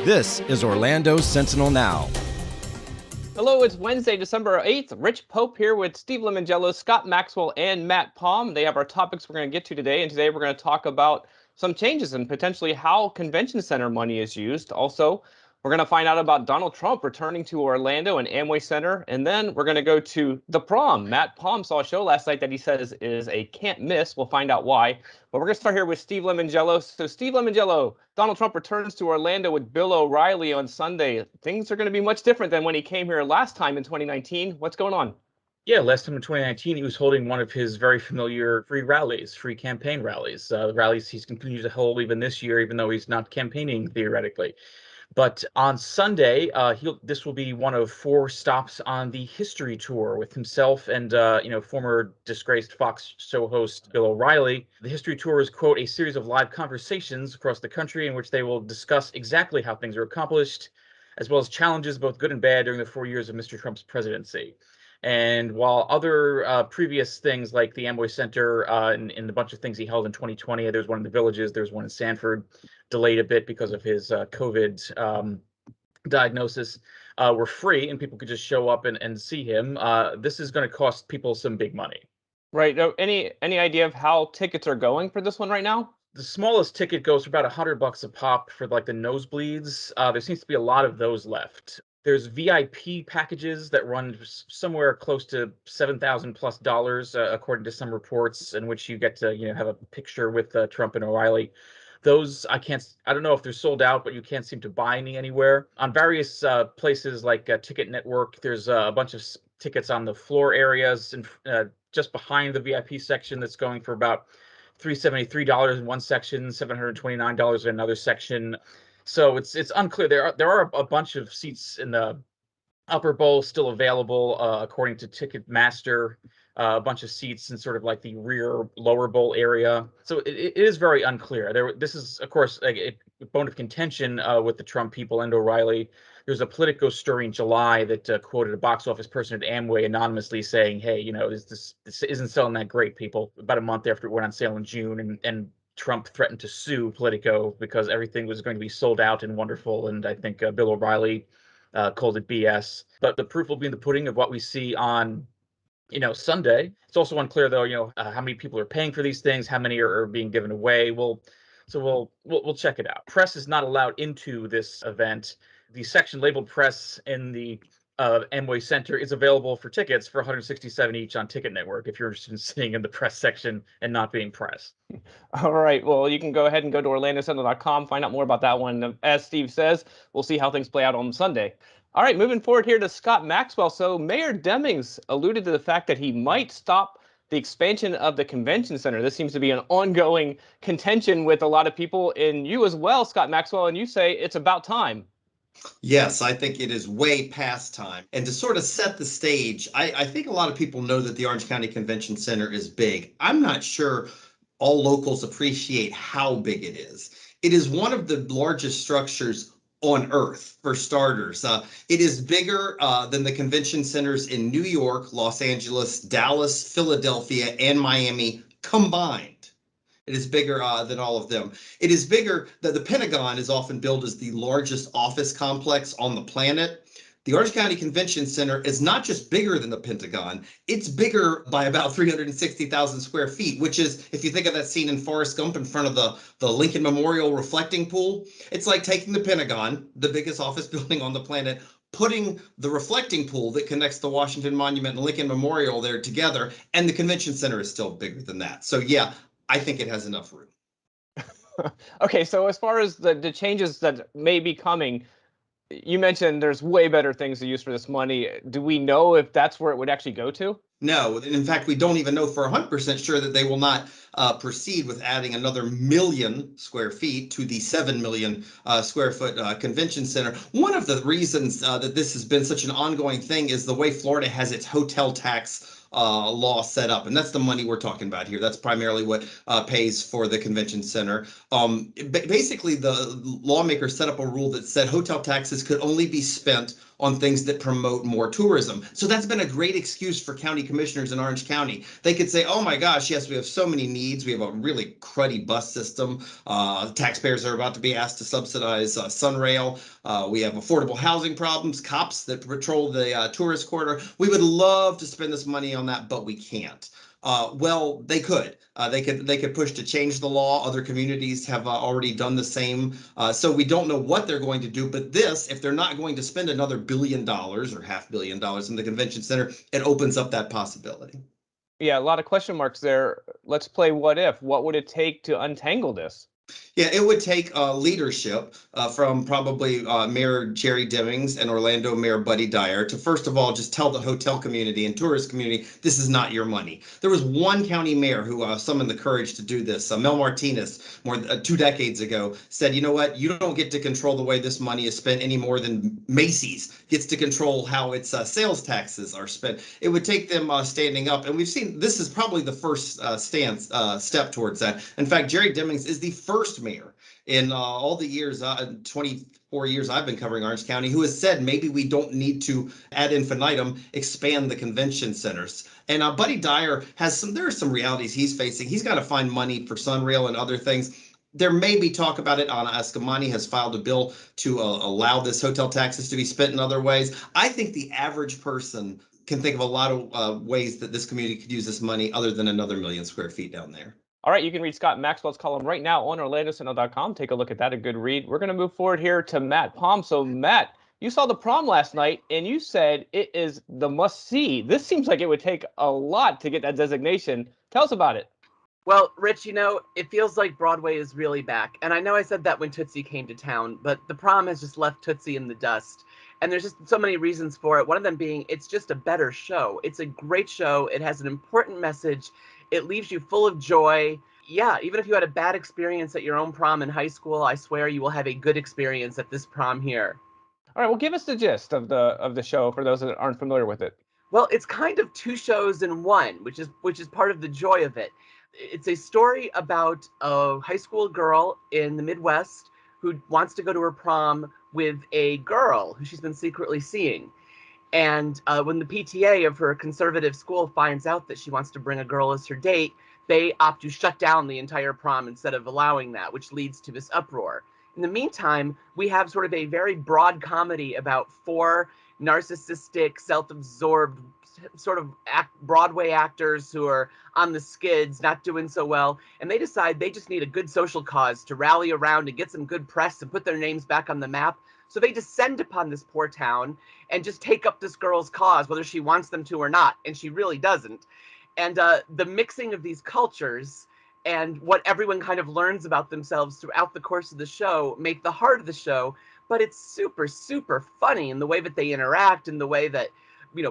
This is Orlando Sentinel Now. Hello, it's Wednesday, December 8th. Rich Pope here with Steve Lemongello, Scott Maxwell, and Matt Prom. They have our topics we're going to get to today, and today we're going to talk about some changes and potentially how convention center money is used. Also, we're going to find out about Donald Trump returning to Orlando and Amway Center, and then we're going to go to the Prom. Matt Prom saw a show last night that he says is a can't miss. We'll find out why. But we're going to start here with Steve Lemongello. So, Steve Lemongello, Donald Trump returns to Orlando with Bill O'Reilly on Sunday. Things are going to be much different than when he came here last time in 2019. What's going on? Yeah, last time in 2019, he was holding one of his very familiar free rallies, free campaign rallies, rallies he's continued to hold even this year, even though he's not campaigning theoretically. But on Sunday, this will be one of 4 stops on the history tour with himself and former disgraced Fox show host Bill O'Reilly. The history tour is, quote, a series of live conversations across the country in which they will discuss exactly how things are accomplished, as well as challenges, both good and bad, during the 4 years of Mr. Trump's presidency. And while other previous things like the Amway Center and a bunch of things he held in 2020, there's one in the Villages, there's one in Sanford, delayed a bit because of his COVID diagnosis, were free and people could just show up and see him. This is going to cost people some big money. Right. Any idea of how tickets are going for this one right now? The smallest ticket goes for about $100 a pop for like the nosebleeds. There seems to be a lot of those left. There's VIP packages that run somewhere close to $7,000+ according to some reports, in which you get to have a picture with Trump and O'Reilly. Those I don't know if they're sold out, but you can't seem to buy any anywhere. On various places like Ticket Network, there's a bunch of tickets on the floor areas and just behind the VIP section that's going for about $373 in one section, $729 in another section. So it's unclear. There are a bunch of seats in the upper bowl still available, according to Ticketmaster. A bunch of seats in sort of like the rear lower bowl area. So it is very unclear. This is, of course, a bone of contention with the Trump people and O'Reilly. There's a Politico story in July that quoted a box office person at Amway anonymously saying, "Hey, this isn't selling that great, people." About a month after it went on sale in June, and Trump threatened to sue Politico because everything was going to be sold out and wonderful. And I think Bill O'Reilly called it BS. But the proof will be in the pudding of what we see on Sunday. It's also unclear, though, how many people are paying for these things, how many are being given away. We'll check it out. Press is not allowed into this event. The section labeled press in the Amway Center is available for tickets for $167 each on Ticket Network if you're interested in sitting in the press section and not being pressed. All right. Well, you can go ahead and go to orlandosentinel.com, find out more about that one. As Steve says, we'll see how things play out on Sunday. All right, moving forward here to Scott Maxwell. So Mayor Demings alluded to the fact that he might stop the expansion of the convention center. This seems to be an ongoing contention with a lot of people, and you as well, Scott Maxwell, and you say it's about time. Yes, I think it is way past time. And to sort of set the stage, I think a lot of people know that the Orange County Convention Center is big. I'm not sure all locals appreciate how big it is. It is one of the largest structures on Earth, for starters. It is bigger than the convention centers in New York, Los Angeles, Dallas, Philadelphia, and Miami combined. It is bigger than all of them. It is bigger that the Pentagon is often billed as the largest office complex on the planet. The Orange County Convention Center is not just bigger than the Pentagon, it's bigger by about 360,000 square feet, which is, if you think of that scene in Forrest Gump in front of the Lincoln Memorial reflecting pool, it's like taking the Pentagon, the biggest office building on the planet, putting the reflecting pool that connects the Washington Monument and Lincoln Memorial there together, and the convention center is still bigger than that. So yeah, I think it has enough room. Okay, so as far as the changes that may be coming, you mentioned there's way better things to use for this money. Do we know if that's where it would actually go to? No, in fact, we don't even know for 100% sure that they will not proceed with adding another 1 million square feet to the 7 million square foot convention center. One of the reasons that this has been such an ongoing thing is the way Florida has its hotel tax law set up, and that's the money we're talking about here. That's primarily what pays for the convention center. Basically, the lawmakers set up a rule that said hotel taxes could only be spent on things that promote more tourism. So that's been a great excuse for county commissioners in Orange County. They could say, oh my gosh, yes, we have so many needs. We have a really cruddy bus system. Taxpayers are about to be asked to subsidize Sunrail. We have affordable housing problems, cops that patrol the tourist corridor. We would love to spend this money on that, but we can't. Well, they could. They could push to change the law. Other communities have already done the same. So we don't know what they're going to do. But this, if they're not going to spend another $1 billion or $500 million in the convention center, it opens up that possibility. Yeah, a lot of question marks there. Let's play what if. What would it take to untangle this? Yeah, it would take leadership from probably Mayor Jerry Demings and Orlando Mayor Buddy Dyer to, first of all, just tell the hotel community and tourist community, this is not your money. There was one county mayor who summoned the courage to do this. Mel Martinez, more than 2 decades ago, said, you know what, you don't get to control the way this money is spent any more than Macy's gets to control how its sales taxes are spent. It would take them standing up. And we've seen this is probably the first step towards that. In fact, Jerry Demings is the first mayor in all the years, 24 years I've been covering Orange County, who has said maybe we don't need to ad infinitum expand the convention centers. And Buddy Dyer there are some realities he's facing. He's got to find money for Sunrail and other things. There may be talk about it. Ana Escamani has filed a bill to allow this hotel taxes to be spent in other ways. I think the average person can think of a lot of ways that this community could use this money other than another 1 million square feet down there. All right, you can read Scott Maxwell's column right now on OrlandoSentinel.com. Take a look at that, a good read. We're going to move forward here to Matt Prom. So, Matt, you saw the prom last night, and you said it is the must-see. This seems like it would take a lot to get that designation. Tell us about it. Well, Rich, it feels like Broadway is really back. And I know I said that when Tootsie came to town, but the prom has just left Tootsie in the dust. And there's just so many reasons for it. One of them being it's just a better show. It's a great show. It has an important message. It leaves you full of joy. Yeah, even if you had a bad experience at your own prom in high school, I swear you will have a good experience at this prom here. All right, well, give us the gist of the show for those that aren't familiar with it. Well, it's kind of 2 shows in one, which is part of the joy of it. It's a story about a high school girl in the Midwest who wants to go to her prom with a girl who she's been secretly seeing. And when the PTA of her conservative school finds out that she wants to bring a girl as her date, they opt to shut down the entire prom instead of allowing that, which leads to this uproar. In the meantime, we have sort of a very broad comedy about 4 narcissistic, self-absorbed, sort of Broadway actors who are on the skids, not doing so well, and they decide they just need a good social cause to rally around and get some good press and put their names back on the map. So they descend upon this poor town and just take up this girl's cause, whether she wants them to or not, and she really doesn't. And the mixing of these cultures and what everyone kind of learns about themselves throughout the course of the show make the heart of the show, but it's super, super funny in the way that they interact, in the way that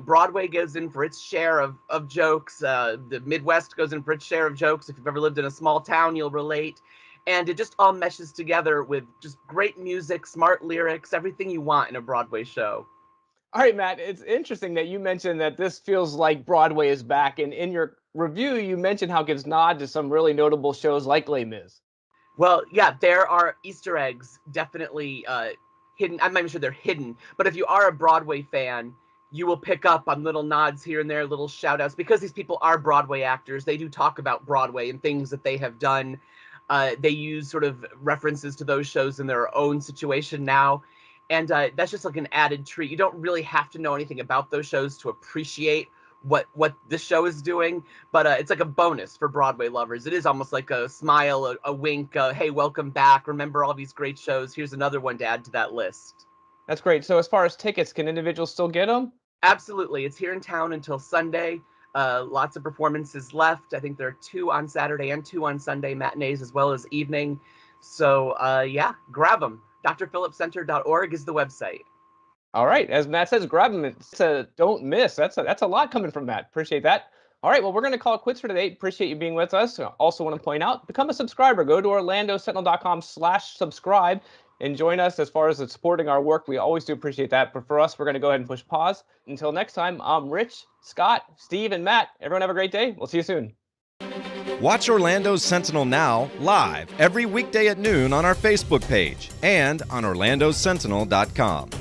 Broadway goes in for its share of jokes. The Midwest goes in for its share of jokes. If you've ever lived in a small town, you'll relate. And it just all meshes together with just great music, smart lyrics, everything you want in a Broadway show. All right, Matt, it's interesting that you mentioned that this feels like Broadway is back. And in your review, you mentioned how it gives nod to some really notable shows like Les Mis. Well, yeah, there are Easter eggs definitely hidden. I'm not even sure they're hidden. But if you are a Broadway fan, you will pick up on little nods here and there, little shout outs, because these people are Broadway actors. They do talk about Broadway and things that they have done. They use sort of references to those shows in their own situation now. And that's just like an added treat. You don't really have to know anything about those shows to appreciate what this show is doing. But it's like a bonus for Broadway lovers. It is almost like a smile, a wink, hey, welcome back. Remember all these great shows. Here's another one to add to that list. That's great. So as far as tickets, can individuals still get them? Absolutely. It's here in town until Sunday. Lots of performances left. I think there are 2 on Saturday and 2 on Sunday, matinees as well as evening. So yeah, grab them. drphillipscenter.org is the website. All right. As Matt says, grab them. It's a don't miss. That's a lot coming from Matt. Appreciate that. All right. Well, we're going to call it quits for today. Appreciate you being with us. Also want to point out, become a subscriber. Go to OrlandoSentinel.com/subscribe and join us as far as supporting our work. We always do appreciate that. But for us, we're going to go ahead and push pause. Until next time, I'm Rich, Scott, Steve, and Matt. Everyone have a great day. We'll see you soon. Watch Orlando Sentinel Now live every weekday at noon on our Facebook page and on OrlandoSentinel.com.